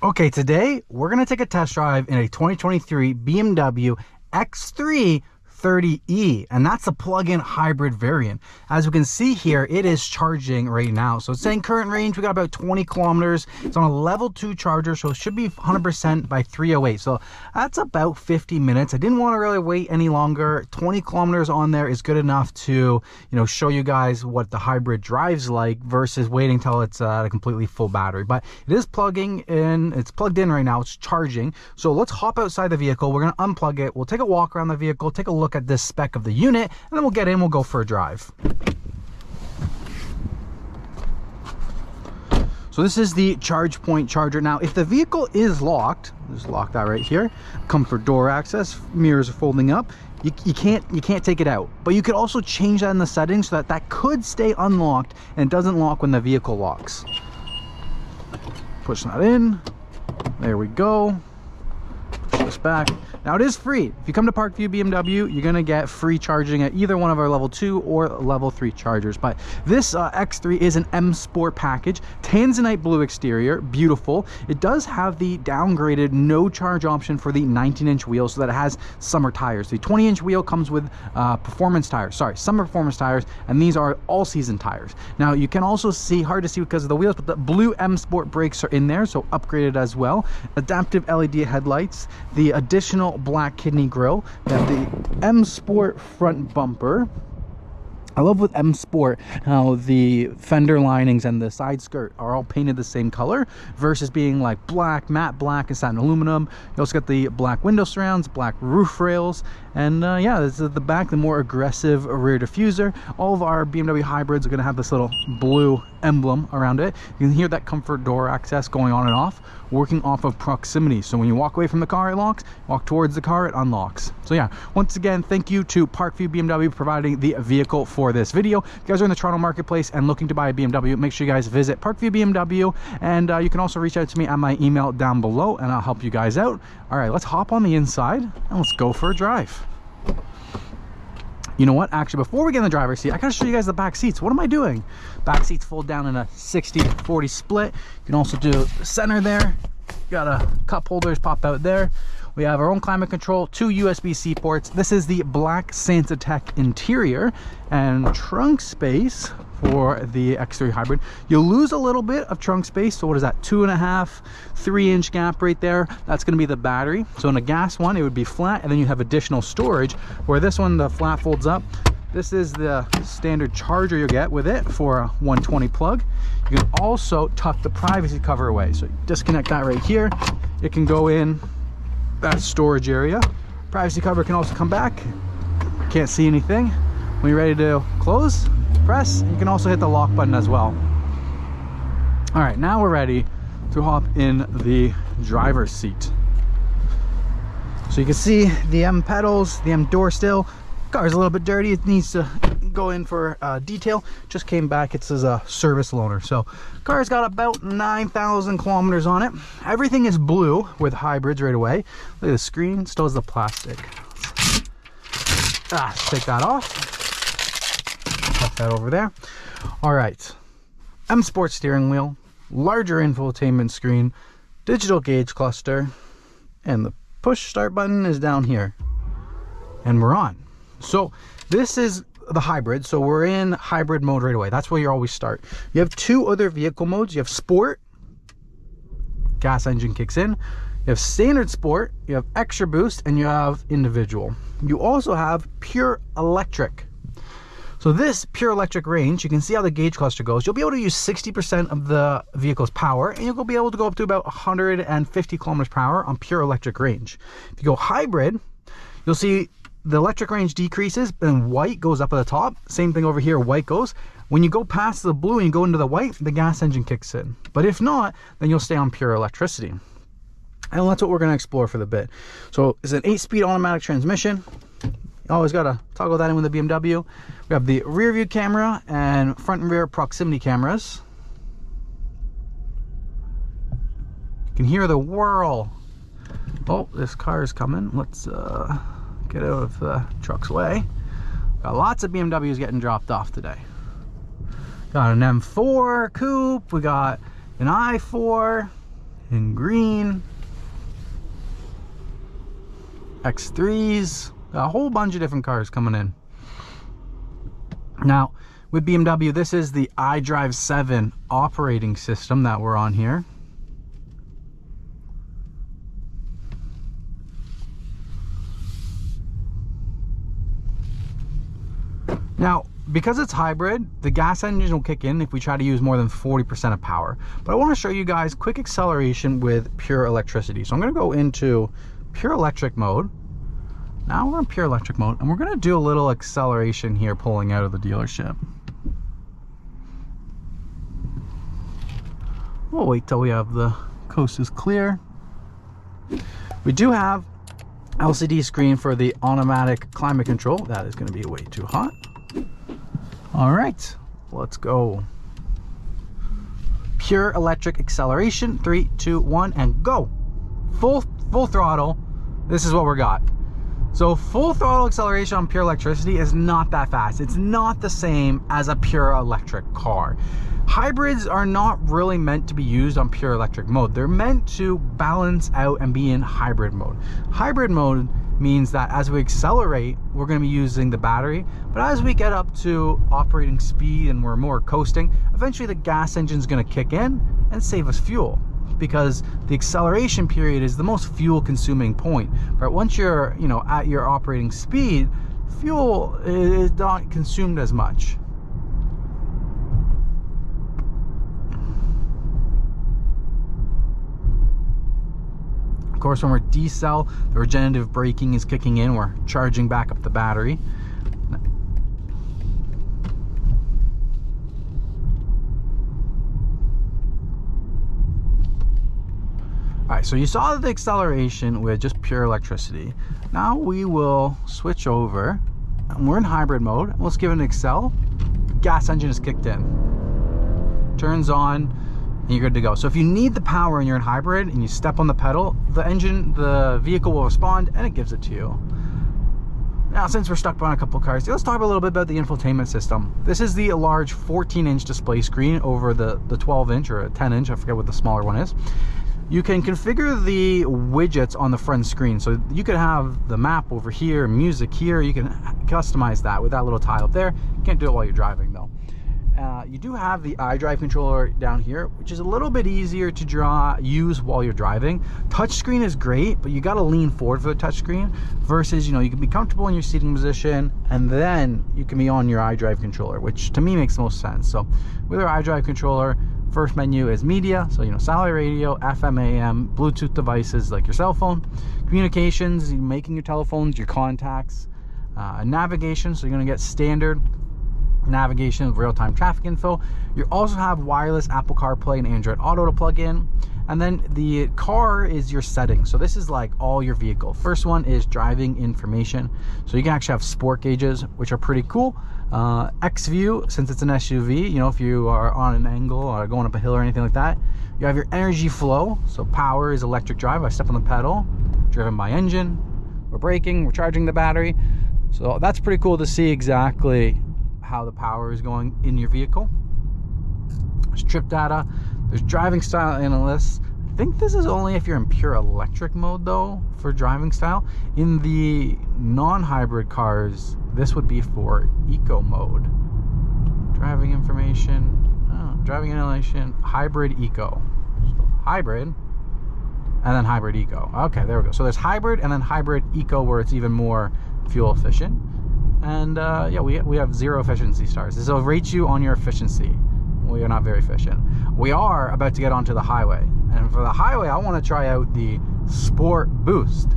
Okay, today we're going to take a test drive in a 2023 BMW X3 30e, and that's a plug-in hybrid variant. As we can see here, it is charging right now. So it's saying current range, we got about 20 kilometers. It's on a level 2 charger, so it should be 100% by 3:08. So that's about 50 minutes. I didn't want to really wait any longer. 20 kilometers on there is good enough to, show you guys what the hybrid drives like versus waiting till it's at a completely full battery. But it is plugging in. It's plugged in right now. It's charging. So let's hop outside the vehicle. We're going to unplug it. We'll take a walk around the vehicle, take a look at this spec of the unit, and then we'll get in, we'll go for a drive. So this is the charge point charger. Now if the vehicle is locked, just lock that right here, comfort door access, mirrors are folding up, you can't take it out, but you could also change that in the settings so that could stay unlocked and it doesn't lock when the vehicle locks. Push that in, there we go. Push this back. Now it is free. If you come to Parkview BMW, you're gonna get free charging at either one of our level 2 or level 3 chargers. But this X3 is an M Sport package, tanzanite blue exterior, beautiful. It does have the downgraded no charge option for the 19-inch wheel, so that it has summer tires. The 20-inch wheel comes with performance tires, summer performance tires, and these are all-season tires. Now you can also see, hard to see because of the wheels, but the blue M Sport brakes are in there, so upgraded as well. Adaptive LED headlights, the additional black kidney grille. We have the M Sport front bumper. I love with M Sport how the fender linings and the side skirt are all painted the same color versus being like black, matte black and satin aluminum. You also got the black window surrounds, black roof rails, and yeah, this is the back, the more aggressive rear diffuser. All of our BMW hybrids are going to have this little blue emblem around it. You can hear that comfort door access going on and off, working off of proximity. So when you walk away from the car, it locks. Walk towards the car, it unlocks. So yeah, once again, thank you to Parkview BMW providing the vehicle for this video. If you guys are in the Toronto marketplace and looking to buy a BMW, make sure you guys visit Parkview BMW, and you can also reach out to me at my email down below and I'll help you guys out. All right, let's hop on the inside and let's go for a drive. You know what, actually, before we get in the driver's seat, I gotta show you guys the back seats. What am I doing? Back seats fold down in a 60-40 split. You can also do the center there. Got a cup holders pop out there. We have our own climate control, 2 USB-C ports. This is the black Santa Tech interior, and trunk space for the X3 hybrid. You'll lose a little bit of trunk space. So what is that, 2.5, 3-inch gap right there? That's going to be the battery. So in a gas one, it would be flat, and then you have additional storage, where this one, the flat folds up. This is the standard charger you'll get with it for a 120 plug. You can also tuck the privacy cover away. So you disconnect that right here. It can go in that storage area. Privacy cover can also come back. Can't see anything. When you're ready to close, press. You can also hit the lock button as well. All right, now we're ready to hop in the driver's seat. So you can see the M pedals, the M door still. Car's a little bit dirty. It needs to go in for detail. Just came back. It says a service loaner. So car's got about 9,000 kilometers on it. Everything is blue with hybrids right away. Look at the screen. Still has the plastic. Take that off. Put that over there. All right. M Sport steering wheel, larger infotainment screen, digital gauge cluster, and the push start button is down here. And we're on. So this is the hybrid, so we're in hybrid mode right away. That's where you always start. You have 2 other vehicle modes. You have sport, gas engine kicks in. You have standard sport, you have extra boost, and you have individual. You also have pure electric. So this pure electric range, you can see how the gauge cluster goes. You'll be able to use 60% of the vehicle's power, and you'll be able to go up to about 150 kilometers per hour on pure electric range. If you go hybrid, you'll see the electric range decreases and white goes up at the top. Same thing over here, white goes. When you go past the blue and you go into the white, the gas engine kicks in. But if not, then you'll stay on pure electricity. And that's what we're going to explore for the bit. So it's an 8-speed automatic transmission. You always got to toggle that in with the BMW. We have the rear view camera and front and rear proximity cameras. You can hear the whirl. Oh, this car is coming. Let's get out of the truck's way. Got lots of BMWs getting dropped off today. Got an M4 coupe, we got an i4, in green, X3s, a whole bunch of different cars coming in. Now, with BMW, this is the iDrive 7 operating system that we're on here. Now, because it's hybrid, the gas engine will kick in if we try to use more than 40% of power. But I want to show you guys quick acceleration with pure electricity. So I'm going to go into pure electric mode. Now we're in pure electric mode, and we're going to do a little acceleration here pulling out of the dealership. We'll wait till we have the coast is clear. We do have LCD screen for the automatic climate control. That is going to be way too hot. All right, let's go. Pure electric acceleration, 3, 2, 1, and go. Full throttle. This is what we got. So full throttle acceleration on pure electricity is not that fast. It's not the same as a pure electric car. Hybrids are not really meant to be used on pure electric mode. They're meant to balance out and be in hybrid mode. Hybrid mode means that as we accelerate, we're going to be using the battery, but as we get up to operating speed and we're more coasting, eventually the gas engine is going to kick in and save us fuel, because the acceleration period is the most fuel consuming point. But once you're, at your operating speed, fuel is not consumed as much. Of course, when we're decel, the regenerative braking is kicking in. We're charging back up the battery. All right, so you saw the acceleration with just pure electricity. Now we will switch over, and we're in hybrid mode. Let's give it an accel. Gas engine is kicked in. Turns on. And you're good to go. So if you need the power and you're in hybrid and you step on the pedal, the vehicle will respond and it gives it to you. Now, since we're stuck on a couple of cars, let's talk a little bit about the infotainment system. This is the large 14-inch display screen over the 12-inch or a 10-inch, I forget what the smaller one is. You can configure the widgets on the front screen. So you could have the map over here, music here. You can customize that with that little tile up there. You can't do it while you're driving though. You do have the iDrive controller down here, which is a little bit easier to use while you're driving. Touchscreen is great, but you got to lean forward for the touchscreen versus, you can be comfortable in your seating position and then you can be on your iDrive controller, which to me makes the most sense. So with our iDrive controller, first menu is media, so satellite radio, FM, AM, Bluetooth devices like your cell phone, communications, making your telephones, your contacts, navigation, so you're going to get standard navigation with real-time traffic info. You also have wireless Apple CarPlay and Android Auto to plug in, and then the car is your settings. So this is like all your vehicle. First one is driving information, so you can actually have sport gauges, which are pretty cool. X view, since it's an SUV, if you are on an angle or going up a hill or anything like that. You have your energy flow, so power is electric drive. I step on the pedal, driven by engine, we're braking, we're charging the battery. So that's pretty cool to see exactly how the power is going in your vehicle. There's trip data, there's driving style analysts. I think this is only if you're in pure electric mode though for driving style. In the non-hybrid cars, this would be for eco mode. Driving information, driving animation, hybrid eco. So hybrid and then hybrid eco. Okay, there we go. So there's hybrid and then hybrid eco where it's even more fuel efficient. And yeah, we have 0 efficiency stars. This will rate you on your efficiency. We are not very efficient. We are about to get onto the highway, and for the highway I want to try out the Sport Boost,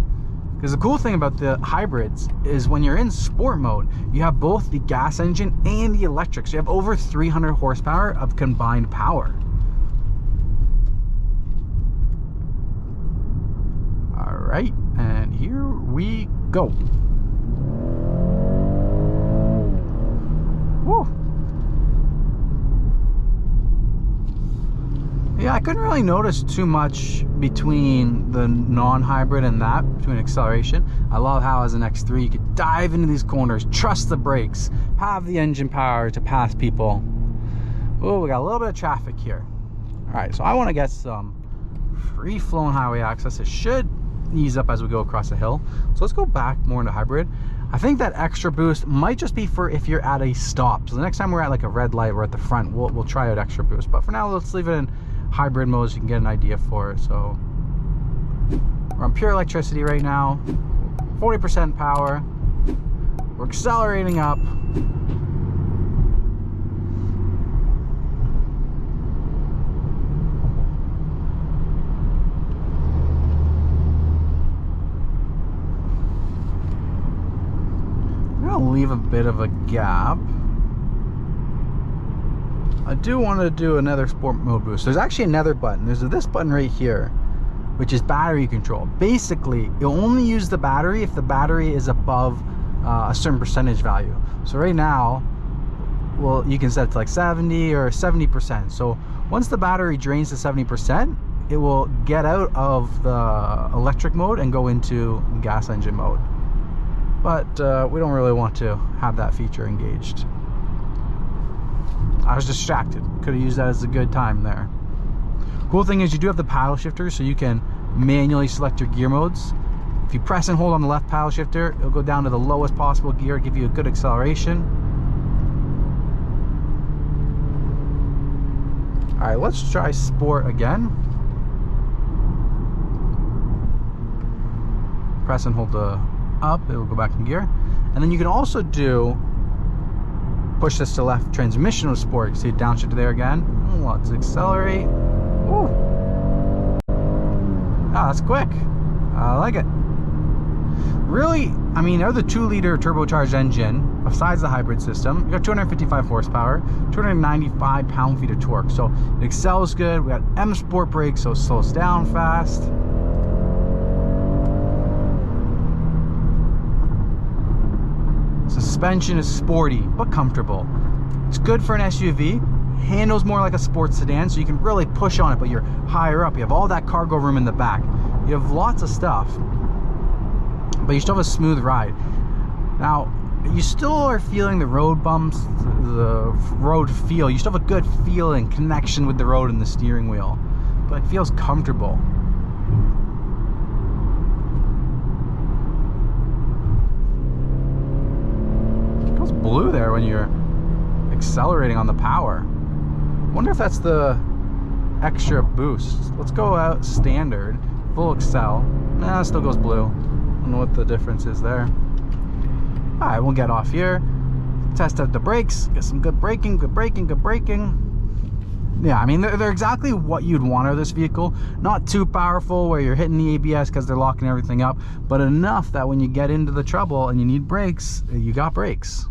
because the cool thing about the hybrids is when you're in sport mode, you have both the gas engine and the electric, so you have over 300 horsepower of combined power. All right, and here we go. Woo. Yeah, I couldn't really notice too much between the non-hybrid and that, between acceleration. I love how as an X3 you could dive into these corners, trust the brakes, have the engine power to pass people. Oh, we got a little bit of traffic here. All right, so I want to get some free-flowing highway access. It should ease up as we go across the hill. So let's go back more into hybrid. I think that extra boost might just be for if you're at a stop. So the next time we're at like a red light, we're at the front, we'll try out extra boost. But for now, let's leave it in hybrid mode so you can get an idea for it. So we're on pure electricity right now, 40% power. We're accelerating up. Leave a bit of a gap. I do want to do another sport mode boost. There's actually another button. There's this button right here, which is battery control. Basically, you'll only use the battery if the battery is above a certain percentage value. So right now, well, you can set it to like 70 or 70%. So once the battery drains to 70%, it will get out of the electric mode and go into gas engine mode. But we don't really want to have that feature engaged. I was distracted. Could have used that as a good time there. Cool thing is you do have the paddle shifter, so you can manually select your gear modes. If you press and hold on the left paddle shifter, it'll go down to the lowest possible gear, give you a good acceleration. All right, let's try sport again. Press and hold the up, it will go back in gear. And then you can also do push this to left transmission of sport. You see downshift there again. Let's accelerate. Woo. Ah, that's quick. I like it. Really, I mean, they're the 2-liter turbocharged engine. Besides the hybrid system, you got 255 horsepower, 295 pound-feet of torque. So it excels good. We got M Sport brakes, so it slows down fast. Suspension is sporty but comfortable. It's good for an SUV. Handles more like a sports sedan, so you can really push on it, but you're higher up. You have all that cargo room in the back. You have lots of stuff, but you still have a smooth ride. Now, you still are feeling the road bumps, the road feel. You still have a good feeling, connection with the road and the steering wheel, but it feels comfortable. Blue there when you're accelerating on the power. Wonder if that's the extra boost. Let's go out standard, full excel. Nah, it still goes blue. I don't know what the difference is there. All right, we'll get off here, test out the brakes, get some good braking, good braking, good braking. Yeah, I mean, they're exactly what you'd want out of this vehicle. Not too powerful where you're hitting the ABS because they're locking everything up, but enough that when you get into the trouble and you need brakes, you got brakes.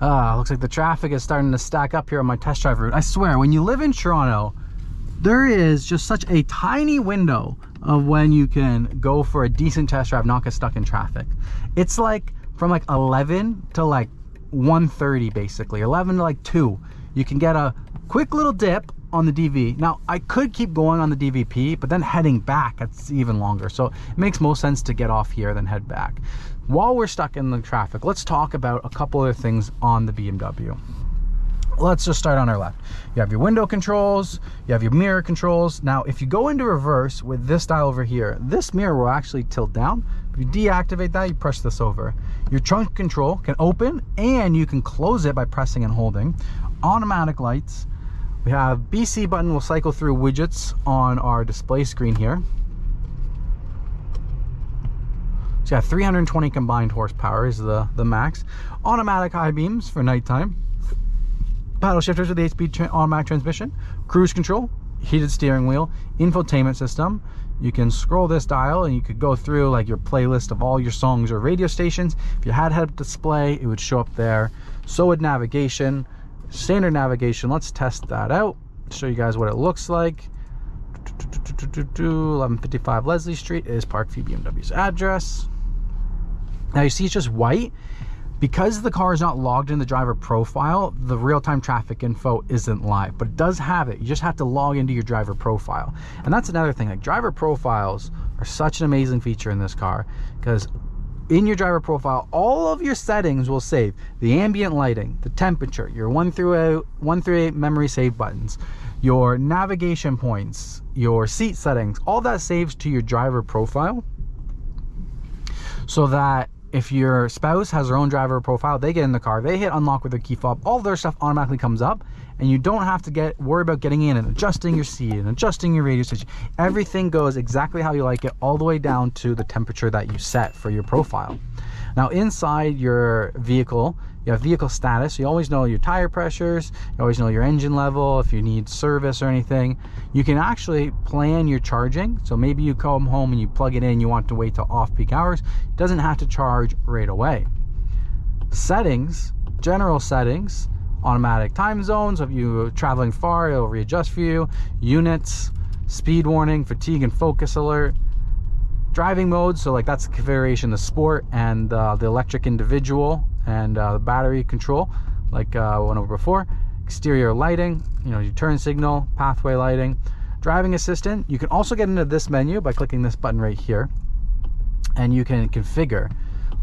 Looks like the traffic is starting to stack up here on my test drive route. I swear, when you live in Toronto, there is just such a tiny window of when you can go for a decent test drive, not get stuck in traffic. It's like from like 11 to like 1:30 basically, 11 to like 2. You can get a quick little dip on the DV. Now, I could keep going on the DVP, but then heading back, it's even longer. So it makes most sense to get off here than head back. While we're stuck in the traffic, let's talk about a couple other things on the BMW. Let's just start on our left. You have your window controls, you have your mirror controls. Now, if you go into reverse with this dial over here, this mirror will actually tilt down. If you deactivate that, you push this over. Your trunk control can open and you can close it by pressing and holding. Automatic lights. We have BC button will cycle through widgets on our display screen here. So yeah, 320 combined horsepower is the max. Automatic high beams for nighttime. Paddle shifters with 8-speed automatic transmission. Cruise control, heated steering wheel, infotainment system. You can scroll this dial and you could go through like your playlist of all your songs or radio stations. If you had head-up display, it would show up there. So would navigation, standard navigation. Let's test that out, show you guys what it looks like. 1155 Leslie Street is Parkview BMW's address. Now you see it's just white. Because the car is not logged in the driver profile, the real-time traffic info isn't live, but it does have it. You just have to log into your driver profile. And that's another thing, like driver profiles are such an amazing feature in this car, because in your driver profile, all of your settings will save. The ambient lighting, the temperature, your 1 through 8 memory save buttons, your navigation points, your seat settings, all that saves to your driver profile, so that if your spouse has their own driver profile, they get in the car, they hit unlock with their key fob, all their stuff automatically comes up, and you don't have to worry about getting in and adjusting your seat and adjusting your radio station. Everything goes exactly how you like it, all the way down to the temperature that you set for your profile. Now inside your vehicle, you have vehicle status. You always know your tire pressures, you always know your engine level, if you need service or anything. You can actually plan your charging. So maybe you come home and you plug it in, you want to wait till off-peak hours. It doesn't have to charge right away. Settings, general settings, automatic time zones. If you're traveling far, it'll readjust for you. Units, speed warning, fatigue and focus alert. Driving modes, so like that's the configuration, the sport and the electric individual, and the battery control, like we went over before. Exterior lighting, you know, your turn signal, pathway lighting. Driving assistant, you can also get into this menu by clicking this button right here, and you can configure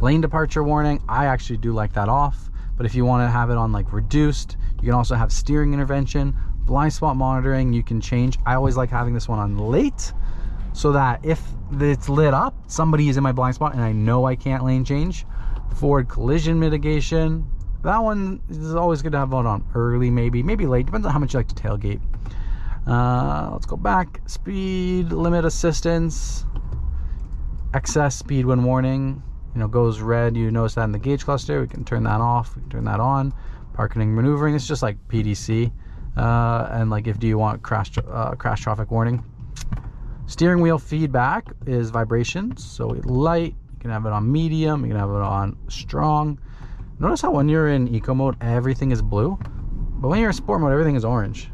lane departure warning. I actually do like that off, but if you want to have it on like reduced, you can also have steering intervention, blind spot monitoring. You can change. I always like having this one on late, so that if it's lit up, somebody is in my blind spot and I know I can't lane change. Forward collision mitigation, that one is always good to have one on early, maybe late, depends on how much you like to tailgate. Let's go back. Speed limit assistance, excess speed when warning, you know, goes red. You notice that in the gauge cluster. We can turn that off, we can turn that on. Parking and maneuvering, it's just like PDC, and like if do you want crash traffic warning. Steering wheel feedback is vibrations, so light, you can have it on medium, you can have it on strong. Notice how when you're in eco mode, everything is blue, but when you're in sport mode, everything is orange.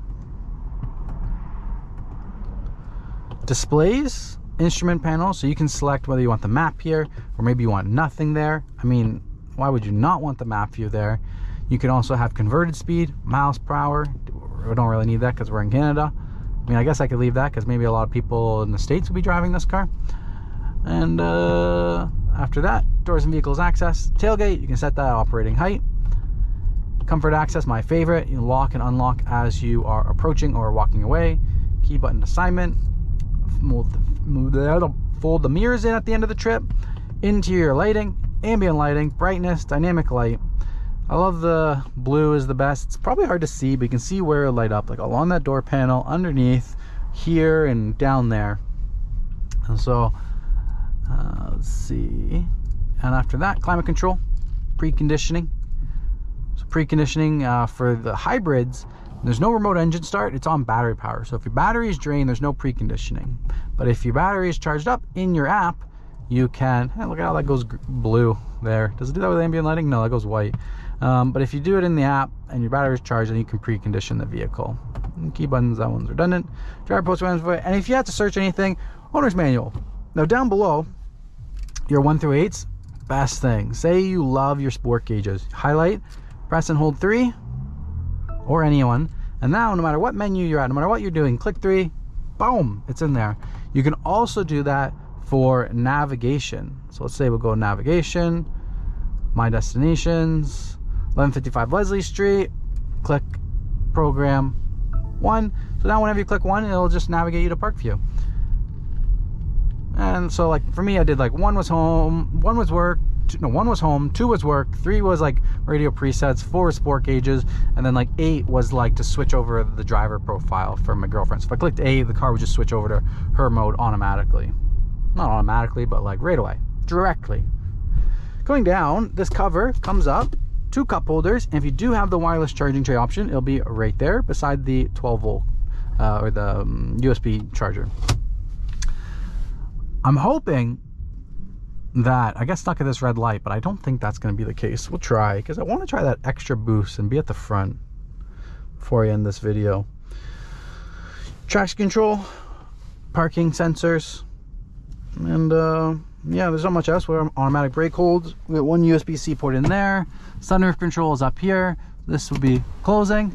Displays, instrument panel, so you can select whether you want the map here, or maybe you want nothing there. I mean, why would you not want the map view there? You can also have converted speed, miles per hour. We don't really need that because we're in Canada. I mean, I guess I could leave that because maybe a lot of people in the States will be driving this car. And after that, doors and vehicles access. Tailgate, you can set that operating height. Comfort access, my favorite. You can lock and unlock as you are approaching or walking away. Key button assignment. Fold the mirrors in at the end of the trip. Interior lighting, ambient lighting, brightness, dynamic light. I love the blue is the best. It's probably hard to see, but you can see where it light up, like along that door panel, underneath, here, and down there. And so, let's see. And after that, climate control, preconditioning. So preconditioning for the hybrids, there's no remote engine start. It's on battery power. So if your battery is drained, there's no preconditioning. But if your battery is charged up in your app, you can, hey, look at how that goes blue there. Does it do that with ambient lighting? No, that goes white. But if you do it in the app and your battery is charged, then you can precondition the vehicle. And key buttons, that one's redundant. Driver post management, and if you have to search anything, owner's manual. Now down below, your 1 through 8s, best thing. Say you love your sport gauges. Highlight, press and hold 3, or anyone. And now, no matter what menu you're at, no matter what you're doing, click 3, boom, it's in there. You can also do that for navigation. So let's say we'll go navigation, my destinations, 1155 Leslie Street, click program 1. So now whenever you click 1, it'll just navigate you to Parkview. And so like for me, I did like 1 was home, 1 was work, 1 was home, 2 was work, 3 was like radio presets, 4 was sport gauges, and then like 8 was like to switch over the driver profile for my girlfriend. So if I clicked A, the car would just switch over to her mode automatically. Not automatically, but like right away, directly. Going down, this cover comes up, 2 cup holders, and if you do have the wireless charging tray option, it'll be right there beside the 12 volt or the USB charger. I'm hoping that I get stuck at this red light, but I don't think that's going to be the case. We'll try, because I want to try that extra boost and be at the front before I end this video. Traction control, parking sensors, and yeah, there's not much else. We're automatic brake holds. We got 1 USB-C port in there. Sunroof control is up here. This will be closing,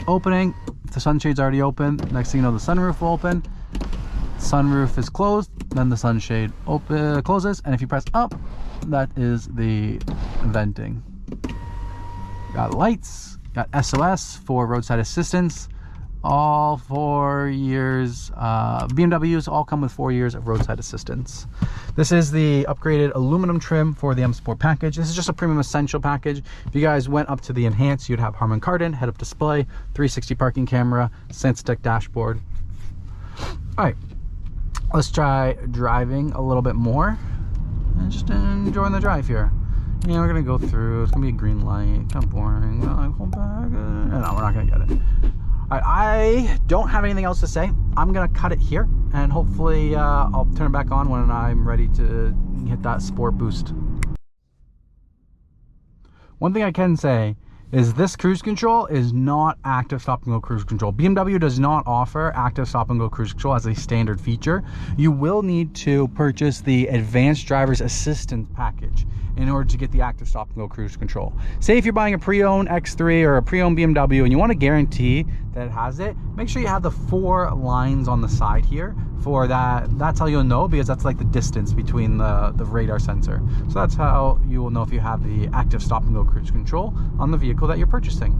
opening. The sunshade's already open. Next thing you know, the sunroof will open. Sunroof is closed, then the sunshade closes, and if you press up, that is the venting. Got lights, got SOS for roadside assistance, all 4 years. BMWs all come with 4 years of roadside assistance. This is the upgraded aluminum trim for the M Sport package. This is just a premium essential package. If you guys went up to the enhanced, you'd have Harman Kardon, head-up display, 360 parking camera, Sensitech dashboard. All right, let's try driving a little bit more and just enjoying the drive here. Yeah, we're gonna go through. It's gonna be a green light. Kind of boring. Hold back. No, we're not gonna get it. All right, I don't have anything else to say. I'm gonna cut it here, and hopefully I'll turn it back on when I'm ready to hit that sport boost. One thing I can say is this cruise control is not active stop and go cruise control. BMW does not offer active stop and go cruise control as a standard feature. You will need to purchase the advanced driver's assistance package in order to get the active stop and go cruise control. Say if you're buying a pre-owned X3 or a pre-owned BMW and you want to guarantee that it has it, make sure you have the 4 lines on the side here for that. That's how you'll know, because that's like the distance between the radar sensor. So that's how you will know if you have the active stop and go cruise control on the vehicle that you're purchasing.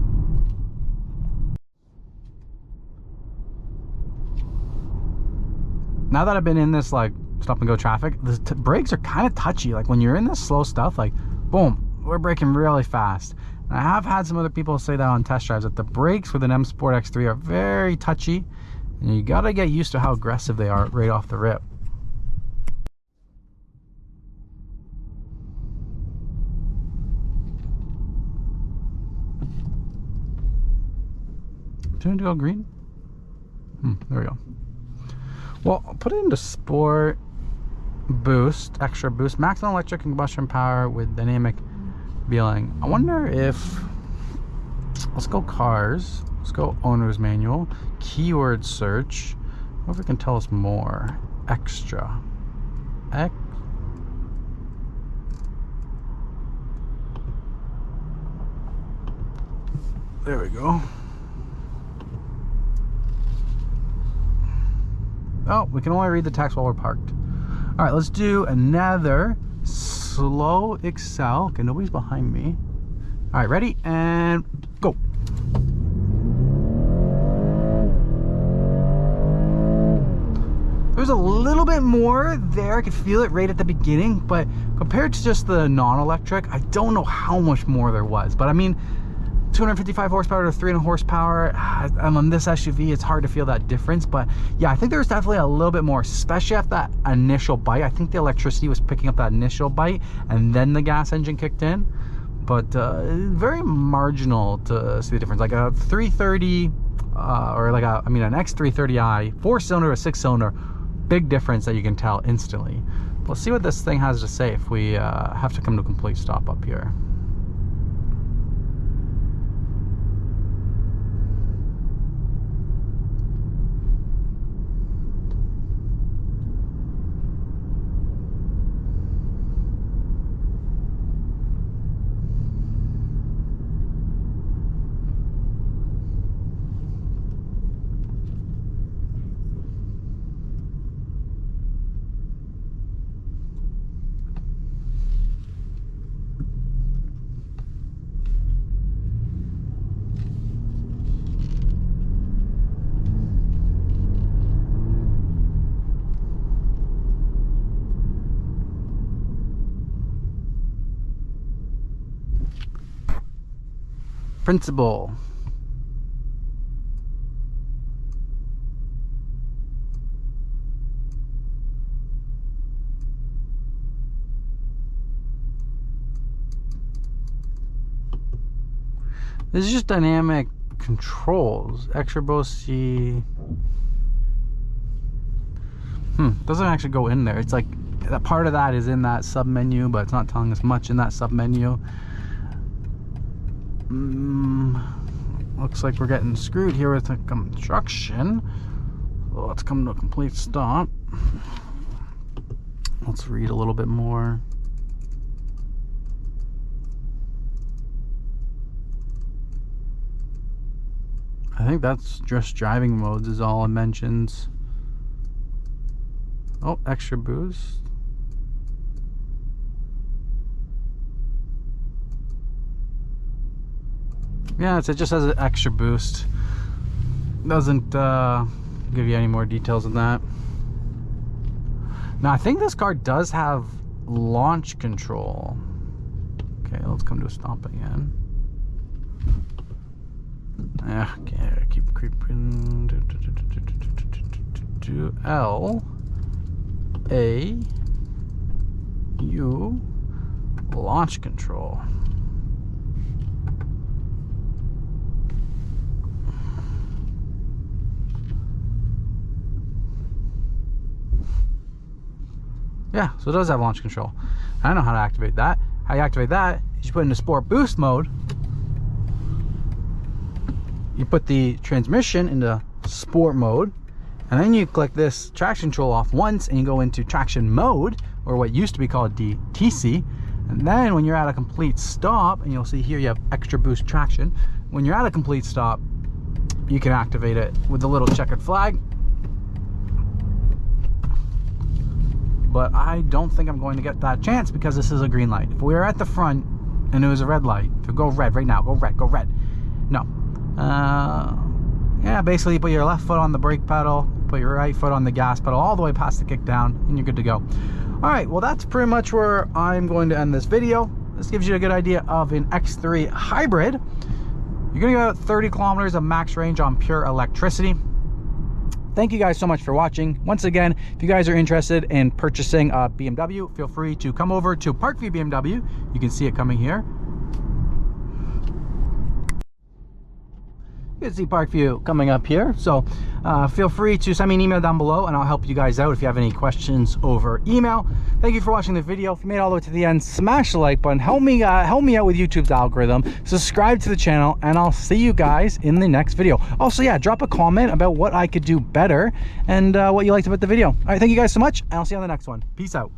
Now that I've been in this like stop and go traffic, the brakes are kind of touchy. Like when you're in this slow stuff, like boom, we're braking really fast. And I have had some other people say that on test drives, that the brakes with an M Sport X3 are very touchy, and you gotta get used to how aggressive they are right off the rip. Turn to go green. There we go. Well, I'll put it into sport, boost, extra boost, maximum electric combustion power with dynamic beeling. I wonder if, let's go cars, let's go owner's manual, keyword search. I wonder if it can tell us more. Extra. There we go. Oh, we can only read the text while we're parked. All right, let's do another slow excel. Okay, nobody's behind me. All right, ready and go. There's a little bit more there. I could feel it right at the beginning, but compared to just the non-electric, I don't know how much more there was. But I mean, 255 horsepower to 300 horsepower on this SUV, it's hard to feel that difference. But yeah, I think there's definitely a little bit more, especially after that initial bite. I think the electricity was picking up that initial bite and then the gas engine kicked in. But very marginal to see the difference. Like a 330 or like an X330i 4-cylinder or 6-cylinder, big difference that you can tell instantly. Let's see what this thing has to say if we have to come to a complete stop up here. Principle. This is just dynamic controls. Extra Bosey. Doesn't actually go in there. It's like that part of that is in that sub menu, but it's not telling us much in that sub menu. Looks like we're getting screwed here with the construction. So let's come to a complete stop. Let's read a little bit more. I think that's just driving modes is all it mentions. Oh, extra boost. Yeah, it just has an extra boost. Doesn't give you any more details than that. Now I think this car does have launch control. Okay, let's come to a stop again. Okay, keep creeping. L A U launch control. Yeah, so it does have launch control. I know how to activate that. How you activate that is you put into sport boost mode. You put the transmission into sport mode, and then you click this traction control off once, and you go into traction mode, or what used to be called DTC. And then when you're at a complete stop, and you'll see here you have extra boost traction. When you're at a complete stop, you can activate it with the little checkered flag. But I don't think I'm going to get that chance because this is a green light. If we were at the front and it was a red light, if you go red right now, go red. No. Yeah, basically put your left foot on the brake pedal, put your right foot on the gas pedal all the way past the kick down, and you're good to go. All right, well, that's pretty much where I'm going to end this video. This gives you a good idea of an X3 hybrid. You're gonna go 30 kilometers of max range on pure electricity. Thank you guys so much for watching. Once again, if you guys are interested in purchasing a BMW, feel free to come over to Parkview BMW. You can see it coming here. You can see Parkview coming up here. So feel free to send me an email down below and I'll help you guys out if you have any questions over email. Thank you for watching the video. If you made it all the way to the end, smash the like button. Help me out with YouTube's algorithm. Subscribe to the channel and I'll see you guys in the next video. Also, yeah, drop a comment about what I could do better and what you liked about the video. All right, thank you guys so much and I'll see you on the next one. Peace out.